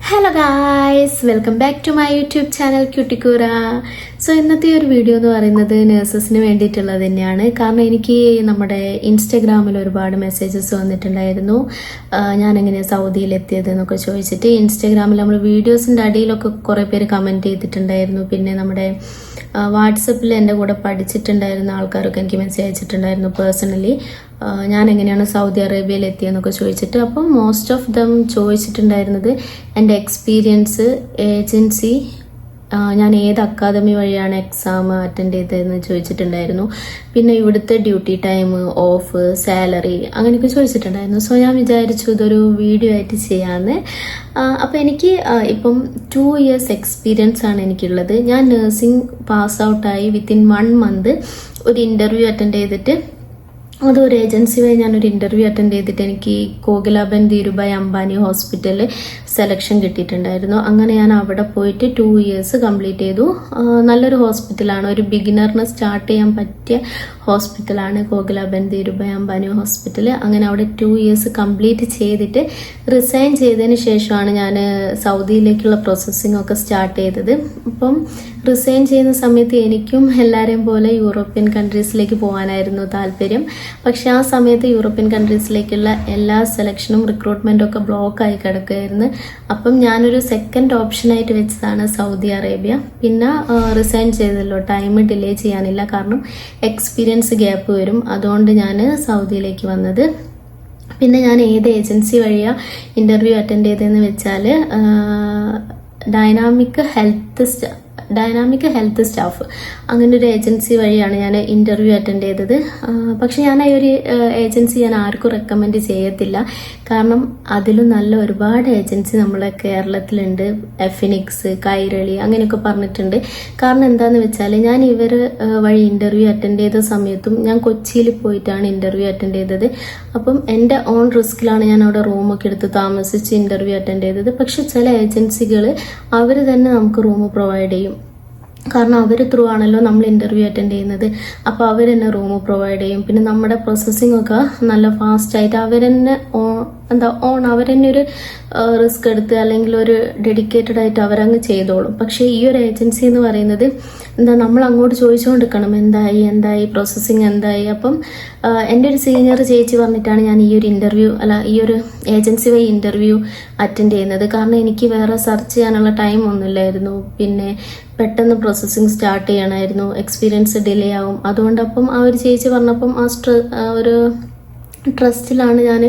Hello guys, welcome back to my YouTube channel ക്യൂട്ടിക്കൂറ. So ഇന്നത്തെ ഒരു വീഡിയോ എന്ന് പറയുന്നത് നഴ്സസിന് വേണ്ടിയിട്ടുള്ളത് തന്നെയാണ്. കാരണം എനിക്ക് നമ്മുടെ ഇൻസ്റ്റഗ്രാമിൽ ഒരുപാട് മെസ്സേജസ് വന്നിട്ടുണ്ടായിരുന്നു, ഞാൻ എങ്ങനെയാണ് സൗദിയിലെത്തിയത് എന്നൊക്കെ ചോദിച്ചിട്ട്. ഇൻസ്റ്റഗ്രാമിൽ നമ്മൾ വീഡിയോസിൻ്റെ അടിയിലൊക്കെ കുറേ പേര് കമൻറ്റ് ചെയ്തിട്ടുണ്ടായിരുന്നു. പിന്നെ നമ്മുടെ വാട്സപ്പിൽ എൻ്റെ കൂടെ പഠിച്ചിട്ടുണ്ടായിരുന്ന ആൾക്കാരൊക്കെ എനിക്ക് മെസ്സേജ് അയച്ചിട്ടുണ്ടായിരുന്നു പേഴ്സണലി, ഞാൻ എങ്ങനെയാണ് സൗദി അറേബ്യയിൽ എത്തിയെന്നൊക്കെ ചോദിച്ചിട്ട്. അപ്പം മോസ്റ്റ് ഓഫ് ദം ചോദിച്ചിട്ടുണ്ടായിരുന്നത് എൻ്റെ എക്സ്പീരിയൻസ്, ഏജൻസി, ഞാൻ ഏത് അക്കാദമി വഴിയാണ് എക്സാം അറ്റൻഡ് ചെയ്തതെന്ന് ചോദിച്ചിട്ടുണ്ടായിരുന്നു. പിന്നെ ഇവിടുത്തെ ഡ്യൂട്ടി ടൈം, ഓഫ്, സാലറി അങ്ങനെയൊക്കെ ചോദിച്ചിട്ടുണ്ടായിരുന്നു. സോ ഞാൻ വിചാരിച്ചു ഇതൊരു വീഡിയോ ആയിട്ട് ചെയ്യാമെന്ന്. അപ്പോൾ എനിക്ക് ഇപ്പം 2 years എക്സ്പീരിയൻസ് ആണ് എനിക്കുള്ളത്. ഞാൻ നഴ്സിംഗ് പാസ് ഔട്ടായി വിത്തിൻ 1 month ഒരു ഇൻ്റർവ്യൂ അറ്റൻഡ് ചെയ്തിട്ട്, അതൊരു ഏജൻസി വഴി ഞാനൊരു ഇൻ്റർവ്യൂ അറ്റൻഡ് ചെയ്തിട്ട് എനിക്ക് കോകിലാബെൻ ധീരുഭായ് അംബാനി ഹോസ്പിറ്റലിൽ സെലക്ഷൻ കിട്ടിയിട്ടുണ്ടായിരുന്നു. അങ്ങനെ ഞാൻ അവിടെ പോയിട്ട് 2 years കംപ്ലീറ്റ് ചെയ്തു. നല്ലൊരു ഹോസ്പിറ്റലാണ്, ഒരു ബിഗിനറിന് സ്റ്റാർട്ട് ചെയ്യാൻ പറ്റിയ ഹോസ്പിറ്റലാണ് കോകിലാബെൻ ധീരുഭായ് അംബാനി ഹോസ്പിറ്റൽ. അങ്ങനെ അവിടെ 2 years കംപ്ലീറ്റ് ചെയ്തിട്ട് റിസൈൻ ചെയ്തതിന് ശേഷമാണ് ഞാൻ സൗദിയിലേക്കുള്ള പ്രോസസ്സിംഗ് ഒക്കെ സ്റ്റാർട്ട് ചെയ്തത്. അപ്പം റിസൈൻ ചെയ്യുന്ന സമയത്ത് എനിക്കും എല്ലാവരെയും പോലെ യൂറോപ്യൻ കൺട്രീസിലേക്ക് പോകാനായിരുന്നു താല്പര്യം. പക്ഷെ ആ സമയത്ത് യൂറോപ്യൻ കൺട്രീസിലേക്കുള്ള എല്ലാ സെലക്ഷനും റിക്രൂട്ട്മെൻറ്റും ഒക്കെ ബ്ലോക്കായി കിടക്കുകയായിരുന്നു. അപ്പം ഞാനൊരു സെക്കൻഡ് ഓപ്ഷനായിട്ട് വെച്ചതാണ് സൗദി അറേബ്യ. പിന്നെ റിസൈൻ ചെയ്തല്ലോ, ടൈം ഡിലേ ചെയ്യാനില്ല, കാരണം എക്സ്പീരിയൻസ് ഗ്യാപ്പ് വരും. അതുകൊണ്ട് ഞാൻ സൗദിയിലേക്ക് വന്നത്. പിന്നെ ഞാൻ ഏത് ഏജൻസി വഴിയാണ് ഇൻ്റർവ്യൂ അറ്റൻഡ് ചെയ്തതെന്ന് വെച്ചാൽ ഡൈനാമിക് ഹെൽത്ത് സ്റ്റാഫ്, അങ്ങനെ ഒരു ഏജൻസി വഴിയാണ് ഞാൻ ഇൻ്റർവ്യൂ അറ്റൻഡ് ചെയ്തത്. പക്ഷെ ഞാൻ ഈ ഒരു ഏജൻസി ഞാൻ ആർക്കും റെക്കമെൻഡ് ചെയ്യത്തില്ല, കാരണം അതിലും നല്ല ഒരുപാട് ഏജൻസി നമ്മളെ കേരളത്തിലുണ്ട്. എഫിനിക്സ്, കൈരളി അങ്ങനെയൊക്കെ പറഞ്ഞിട്ടുണ്ട്. കാരണം എന്താണെന്ന് വെച്ചാൽ ഞാൻ ഇവർ വഴി ഇൻ്റർവ്യൂ അറ്റൻഡ് ചെയ്ത സമയത്തും ഞാൻ കൊച്ചിയിൽ പോയിട്ടാണ് ഇൻ്റർവ്യൂ അറ്റൻഡ് ചെയ്തത്. അപ്പം എൻ്റെ ഓൺ റിസ്കിലാണ് ഞാൻ അവിടെ റൂമൊക്കെ എടുത്ത് താമസിച്ച് ഇൻ്റർവ്യൂ അറ്റൻഡ് ചെയ്തത്. പക്ഷെ ചില ഏജൻസികൾ അവർ തന്നെ നമുക്ക് റൂം പ്രൊവൈഡ് ചെയ്യും, കാരണം അവർ ത്രൂ ആണല്ലോ നമ്മൾ ഇൻ്റർവ്യൂ അറ്റൻഡ് ചെയ്യുന്നത്. അപ്പോൾ അവർ തന്നെ റൂം പ്രൊവൈഡ് ചെയ്യും. പിന്നെ നമ്മുടെ പ്രോസസ്സിംഗ് ഒക്കെ നല്ല ഫാസ്റ്റായിട്ട് അവർ തന്നെ അവർ തന്നെ ഒരു റിസ്ക് എടുത്ത് അല്ലെങ്കിൽ ഒരു ഡെഡിക്കേറ്റഡ് ആയിട്ട് അവരങ്ങ് ചെയ്തോളും. പക്ഷേ ഈ ഒരു ഏജൻസി എന്ന് പറയുന്നത് നമ്മൾ അങ്ങോട്ട് ചോദിച്ചുകൊണ്ടിരിക്കണം, എന്തായി പ്രോസസ്സിങ് എന്തായി. അപ്പം എൻ്റെ ഒരു സീനിയർ ചേച്ചി പറഞ്ഞിട്ടാണ് ഞാൻ ഈ ഒരു ഏജൻസി വഴി ഇൻ്റർവ്യൂ അറ്റൻഡ് ചെയ്യുന്നത്. കാരണം എനിക്ക് വേറെ സെർച്ച് ചെയ്യാനുള്ള ടൈം ഒന്നുമില്ലായിരുന്നു. പിന്നെ പെട്ടെന്ന് പ്രോസസ്സിങ് സ്റ്റാർട്ട് ചെയ്യണമായിരുന്നു, എക്സ്പീരിയൻസ് ഡിലേ ആവും. അതുകൊണ്ട് അപ്പം ആ ഒരു ചേച്ചി പറഞ്ഞപ്പം ഒരു ട്രസ്റ്റിലാണ് ഞാൻ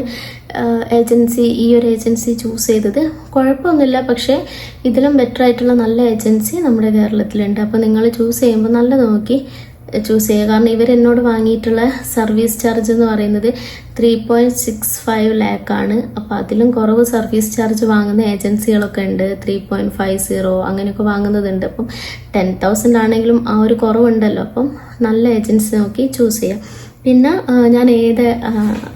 ഈ ഒരു ഏജൻസി ചൂസ് ചെയ്തത്. കുഴപ്പമൊന്നുമില്ല, പക്ഷേ ഇതിലും ബെറ്റർ ആയിട്ടുള്ള നല്ല ഏജൻസി നമ്മുടെ കേരളത്തിലുണ്ട്. അപ്പോൾ നിങ്ങൾ ചൂസ് ചെയ്യുമ്പോൾ നല്ല നോക്കി ചൂസ് ചെയ്യുക. കാരണം ഇവരെന്നോട് വാങ്ങിയിട്ടുള്ള സർവീസ് ചാർജ് എന്ന് പറയുന്നത് 3.65 lakh ആണ്. അപ്പോൾ അതിലും കുറവ് സർവീസ് ചാർജ് വാങ്ങുന്ന ഏജൻസികളൊക്കെ ഉണ്ട്, 3.50 അങ്ങനെയൊക്കെ വാങ്ങുന്നതുണ്ട്. അപ്പം 10,000 ആണെങ്കിലും ആ ഒരു കുറവുണ്ടല്ലോ. അപ്പം നല്ല ഏജൻസി നോക്കി ചൂസ് ചെയ്യാം. പിന്നെ ഞാൻ ഏത്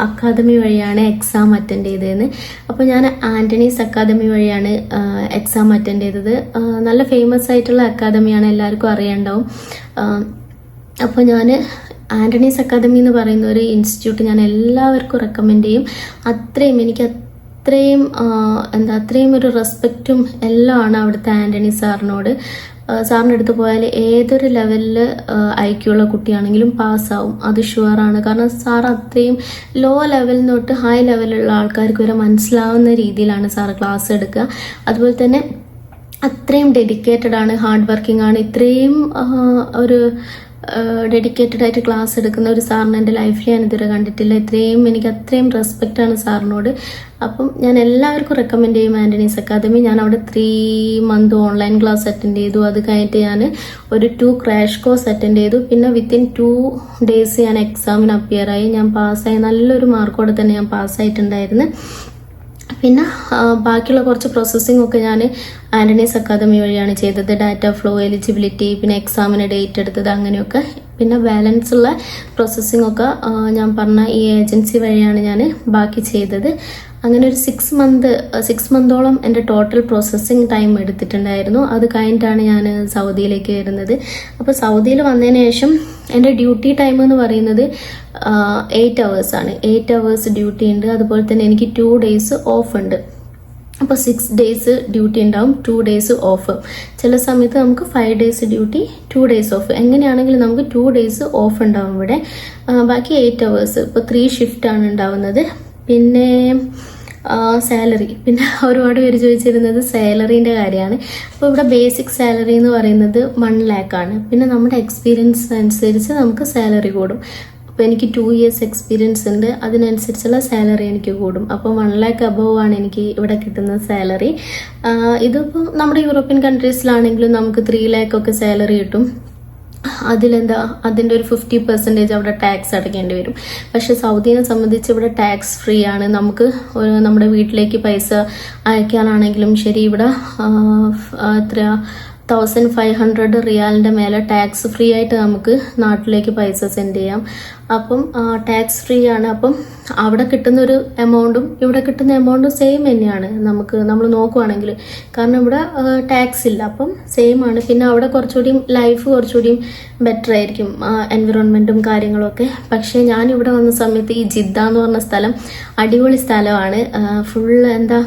അക്കാദമി വഴിയാണ് എക്സാം അറ്റൻഡ് ചെയ്തതെന്ന്. അപ്പോൾ ഞാൻ ആൻ്റണീസ് അക്കാദമി വഴിയാണ് എക്സാം അറ്റൻഡ് ചെയ്തത്. നല്ല ഫേമസ് ആയിട്ടുള്ള അക്കാദമിയാണ്, എല്ലാവർക്കും അറിയാണ്ടാവും. അപ്പോൾ ഞാൻ ആൻ്റണീസ് അക്കാദമി എന്ന് പറയുന്ന ഒരു ഇൻസ്റ്റിറ്റ്യൂട്ട് ഞാൻ എല്ലാവർക്കും റെക്കമെൻഡ് ചെയ്യും. എനിക്ക് അത്രയും ഒരു റെസ്പെക്റ്റും എല്ലാം ആണ് അവിടുത്തെ ആൻ്റണി സാറിനോട്. സാറിൻ്റെ അടുത്ത് പോയാൽ ഏതൊരു ലെവലിൽ ഐക്യമുള്ള കുട്ടിയാണെങ്കിലും പാസ്സാവും, അത് ഷുവറാണ്. കാരണം സാർ അത്രയും ലോ ലെവലിൽ തൊട്ട് ഹൈ ലെവലിലുള്ള ആൾക്കാർക്ക് വരെ മനസ്സിലാവുന്ന രീതിയിലാണ് സാറ് ക്ലാസ് എടുക്കുക. അതുപോലെ തന്നെ അത്രയും ഡെഡിക്കേറ്റഡ് ആണ്, ഹാർഡ് വർക്കിംഗ് ആണ്. ഇത്രയും ഒരു ഡെഡിക്കേറ്റഡ് ആയിട്ട് ക്ലാസ് എടുക്കുന്ന ഒരു സാറിന് എൻ്റെ ലൈഫിൽ ഞാൻ ഇതുവരെ കണ്ടിട്ടില്ല. എനിക്ക് അത്രയും റെസ്പെക്റ്റാണ് സാറിനോട്. അപ്പം ഞാൻ എല്ലാവർക്കും റെക്കമെൻഡ് ചെയ്യും ആൻ്റണീസ് അക്കാദമി. ഞാൻ അവിടെ 3 month ഓൺലൈൻ ക്ലാസ് അറ്റൻഡ് ചെയ്തു. അത് കഴിഞ്ഞിട്ട് ഞാൻ ഒരു 2 crash കോഴ്സ് അറ്റൻഡ് ചെയ്തു. പിന്നെ വിത്തിൻ 2 days ഞാൻ എക്സാമിന് അപ്പിയർ ആയി. ഞാൻ പാസ്സായി, നല്ലൊരു മാർക്കോടെ തന്നെ ഞാൻ പാസ്സായിട്ടുണ്ടായിരുന്നു. പിന്നെ ബാക്കിയുള്ള കുറച്ച് പ്രോസസ്സിംഗ് ഒക്കെ ഞാൻ ആൻ്റണീസ് അക്കാദമി വഴിയാണ് ചെയ്തത്. ഡാറ്റ ഫ്ലോ, എലിജിബിലിറ്റി, പിന്നെ എക്സാമിന് ഡേറ്റ് എടുത്തത്, അങ്ങനെയൊക്കെ. പിന്നെ ബാലൻസ് ഉള്ള പ്രോസസ്സിംഗ് ഒക്കെ ഞാൻ പറഞ്ഞ ഈ ഏജൻസി വഴിയാണ് ഞാൻ ബാക്കി ചെയ്തത്. അങ്ങനെ ഒരു 6 monthോളം എൻ്റെ ടോട്ടൽ പ്രോസസ്സിങ് ടൈം എടുത്തിട്ടുണ്ടായിരുന്നു. അത് കഴിഞ്ഞിട്ടാണ് ഞാൻ സൗദിയിലേക്ക് വരുന്നത്. അപ്പോൾ സൗദിയിൽ വന്നതിന് ശേഷം എൻ്റെ ഡ്യൂട്ടി ടൈം എന്ന് പറയുന്നത് 8 hours ആണ്. 8 hours ഡ്യൂട്ടി ഉണ്ട്. അതുപോലെ തന്നെ എനിക്ക് 2 days ഓഫ് ഉണ്ട്. അപ്പോൾ 6 ഡേയ്സ് ഡ്യൂട്ടി ഉണ്ടാവും, 2 ഡേയ്സ് ഓഫ്. ചില സമയത്ത് നമുക്ക് 5 ഡേയ്സ് ഡ്യൂട്ടി, 2 ഡേയ്സ് ഓഫ്. എങ്ങനെയാണെങ്കിലും നമുക്ക് 2 ഡേയ്സ് ഓഫ് ഉണ്ടാവും ഇവിടെ. ബാക്കി 8 hours. ഇപ്പോൾ 3 ഷിഫ്റ്റാണ് ഉണ്ടാവുന്നത്. പിന്നെ സാലറി, പിന്നെ ഒരുപാട് പേര് ചോദിച്ചിരുന്നത് സാലറീൻ്റെ കാര്യമാണ്. അപ്പോൾ ഇവിടെ ബേസിക് സാലറി എന്ന് പറയുന്നത് 1 lakh ആണ്. പിന്നെ നമ്മുടെ എക്സ്പീരിയൻസ് അനുസരിച്ച് നമുക്ക് സാലറി കൂടും. അപ്പോൾ എനിക്ക് 2 years എക്സ്പീരിയൻസ് ഉണ്ട്, അതിനനുസരിച്ചുള്ള സാലറി എനിക്ക് കൂടും. അപ്പോൾ 1 lakh above ആണ് എനിക്ക് ഇവിടെ കിട്ടുന്ന സാലറി. ഇതിപ്പോൾ നമ്മുടെ യൂറോപ്യൻ കൺട്രീസിലാണെങ്കിലും നമുക്ക് 3 lakh ഒക്കെ സാലറി കിട്ടും. അതിലെന്താ, അതിൻ്റെ ഒരു 50% അവിടെ ടാക്സ് അടയ്ക്കേണ്ടി വരും. പക്ഷെ സൗദിനെ സംബന്ധിച്ച് ഇവിടെ ടാക്സ് ഫ്രീ ആണ്. നമുക്ക് നമ്മുടെ വീട്ടിലേക്ക് പൈസ അയക്കാനാണെങ്കിലും ശരി, ഇവിടെ എത്ര 1500 റിയാലിൻ്റെ മേലെ ടാക്സ് ഫ്രീ ആയിട്ട് നമുക്ക് നാട്ടിലേക്ക് പൈസ സെൻഡ് ചെയ്യാം. അപ്പം ടാക്സ് ഫ്രീ ആണ്. അപ്പം അവിടെ കിട്ടുന്ന ഒരു എമൗണ്ടും ഇവിടെ കിട്ടുന്ന എമൗണ്ടും സെയിം തന്നെയാണ് നമ്മൾ നോക്കുവാണെങ്കിൽ. കാരണം ഇവിടെ ടാക്സ് ഇല്ല, അപ്പം സെയിം ആണ്. പിന്നെ അവിടെ കുറച്ചുകൂടിയും ലൈഫ് കുറച്ചുകൂടിയും ബെറ്റർ ആയിരിക്കും, എൻവിറോൺമെൻറ്റും കാര്യങ്ങളൊക്കെ. പക്ഷേ ഞാനിവിടെ വന്ന സമയത്ത് ഈ ജിദ്ദ എന്ന് പറഞ്ഞ സ്ഥലം അടിപൊളി സ്ഥലമാണ്. ഫുള്ള് എന്താ,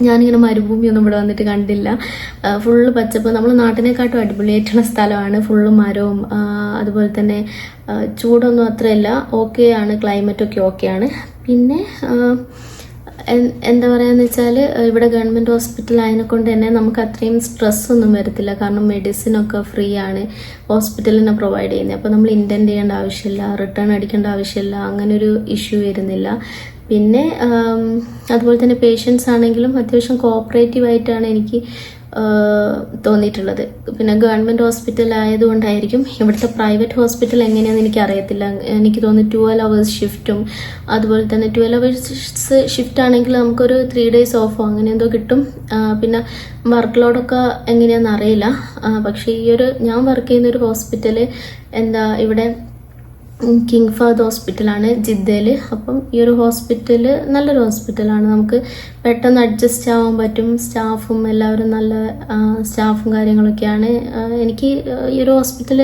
ഞാനിങ്ങനെ മരുഭൂമിയൊന്നും ഇവിടെ വന്നിട്ട് കണ്ടില്ല. ഫുള്ള് പച്ചപ്പ്, നമ്മൾ നാട്ടിനെക്കാട്ടും അടിപൊളിയായിട്ടുള്ള സ്ഥലമാണ്. ഫുള്ള് മരവും, അതുപോലെ തന്നെ ചൂടൊന്നും അത്രയല്ല, ഓക്കെയാണ്, ക്ലൈമറ്റൊക്കെ ഓക്കെയാണ്. പിന്നെ എന്താ പറയുകയെന്ന് വെച്ചാൽ ഇവിടെ ഗവൺമെൻറ് ഹോസ്പിറ്റൽ ആയതിനെക്കൊണ്ട് തന്നെ നമുക്ക് അത്രയും സ്ട്രെസ്സൊന്നും വരത്തില്ല. കാരണം മെഡിസിനൊക്കെ ഫ്രീ ആണ് ഹോസ്പിറ്റലിൽ തന്നെ പ്രൊവൈഡ് ചെയ്യുന്നത്. അപ്പോൾ നമ്മൾ ഇൻറ്റൻഡ് ചെയ്യേണ്ട ആവശ്യമില്ല, റിട്ടേൺ അടിക്കേണ്ട ആവശ്യമില്ല, അങ്ങനൊരു ഇഷ്യൂ വരുന്നില്ല. പിന്നെ അതുപോലെ തന്നെ പേഷ്യൻസ് ആണെങ്കിലും അത്യാവശ്യം കോപ്പറേറ്റീവ് ആയിട്ടാണ് എനിക്ക് തോന്നിയിട്ടുള്ളത്. പിന്നെ ഗവൺമെൻറ് ഹോസ്പിറ്റൽ ആയതുകൊണ്ടായിരിക്കും. ഇവിടുത്തെ പ്രൈവറ്റ് ഹോസ്പിറ്റൽ എങ്ങനെയാണെന്ന് എനിക്ക് അറിയത്തില്ല. എനിക്ക് തോന്നുന്നു 12 hours ഷിഫ്റ്റും, അതുപോലെ തന്നെ 12 hours ഷിഫ്റ്റ് ആണെങ്കിൽ നമുക്കൊരു 3 days ഓഫോ അങ്ങനെ എന്തോ കിട്ടും. പിന്നെ വർക്ക് ലോഡൊക്കെ എങ്ങനെയാണെന്ന് അറിയില്ല. പക്ഷേ ഞാൻ വർക്ക് ചെയ്യുന്നൊരു ഹോസ്പിറ്റൽ എന്താ ഇവിടെ കിങ് ഫഹദ് ഹോസ്പിറ്റലാണ് ജിദ്ദയിൽ. അപ്പം ഈ ഒരു ഹോസ്പിറ്റൽ നല്ലൊരു ഹോസ്പിറ്റലാണ്, നമുക്ക് പെട്ടെന്ന് അഡ്ജസ്റ്റ് ആവാൻ പറ്റും. സ്റ്റാഫും എല്ലാവരും നല്ല സ്റ്റാഫും കാര്യങ്ങളൊക്കെയാണ്. എനിക്ക് ഈ ഒരു ഹോസ്പിറ്റൽ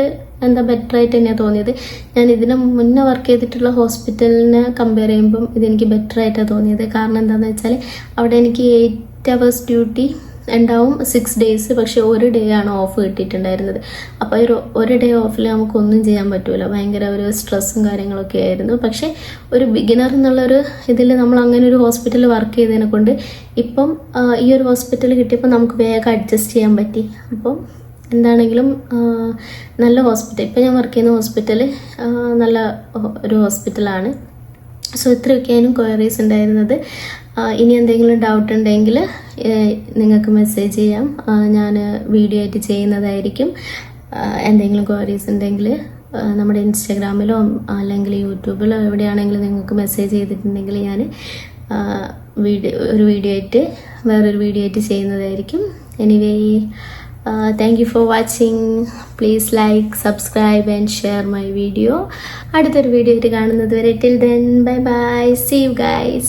എന്താ ബെറ്റർ ആയിട്ട് തന്നെയാണ് തോന്നിയത്. ഞാൻ ഇതിന് മുന്നേ വർക്ക് ചെയ്തിട്ടുള്ള ഹോസ്പിറ്റലിനെ കമ്പയർ ചെയ്യുമ്പം ഇതെനിക്ക് ബെറ്റർ ആയിട്ടാണ് തോന്നിയത്. കാരണം എന്താണെന്ന് വെച്ചാൽ അവിടെ എനിക്ക് 8 hours ഡ്യൂട്ടി ഉണ്ടാവും, 6 days. പക്ഷെ 1 day ആണ് ഓഫ് കിട്ടിയിട്ടുണ്ടായിരുന്നത്. അപ്പോൾ ഒരു ഡേ ഓഫിൽ നമുക്കൊന്നും ചെയ്യാൻ പറ്റുമല്ലോ, ഭയങ്കര ഒരു സ്ട്രെസ്സും കാര്യങ്ങളൊക്കെ ആയിരുന്നു. പക്ഷെ ഒരു ബിഗിനർ എന്നുള്ളൊരു ഇതിൽ നമ്മൾ അങ്ങനെ ഒരു ഹോസ്പിറ്റലിൽ വർക്ക് ചെയ്തതിനെ കൊണ്ട് ഇപ്പം ഈ ഒരു ഹോസ്പിറ്റൽ കിട്ടിയപ്പോൾ നമുക്ക് വേഗം അഡ്ജസ്റ്റ് ചെയ്യാൻ പറ്റി. അപ്പം എന്താണെങ്കിലും നല്ല ഹോസ്പിറ്റൽ, ഇപ്പം ഞാൻ വർക്ക് ചെയ്യുന്ന ഹോസ്പിറ്റൽ നല്ല ഒരു ഹോസ്പിറ്റലാണ്. സോ ഇത്രയൊക്കെയാണ് ക്വയറീസ് ഉണ്ടായിരുന്നത്. ഇനി എന്തെങ്കിലും ഡൗട്ട് ഉണ്ടെങ്കിൽ നിങ്ങൾക്ക് മെസ്സേജ് ചെയ്യാം, ഞാൻ വീഡിയോ ആയിട്ട് ചെയ്യുന്നതായിരിക്കും. എന്തെങ്കിലും ക്വയറീസ് ഉണ്ടെങ്കിൽ നമ്മുടെ ഇൻസ്റ്റാഗ്രാമിലോ അല്ലെങ്കിൽ യൂട്യൂബിലോ എവിടെയാണെങ്കിലും നിങ്ങൾക്ക് മെസ്സേജ് ചെയ്തിട്ടുണ്ടെങ്കിൽ ഞാൻ വേറൊരു വീഡിയോ ആയിട്ട് ചെയ്യുന്നതായിരിക്കും. Anyway, thank you for watching. Please like, subscribe and share my video. അടുത്തൊരു വീഡിയോ ആയിട്ട് കാണുന്നത് വരെ till then, bye bye, see you guys.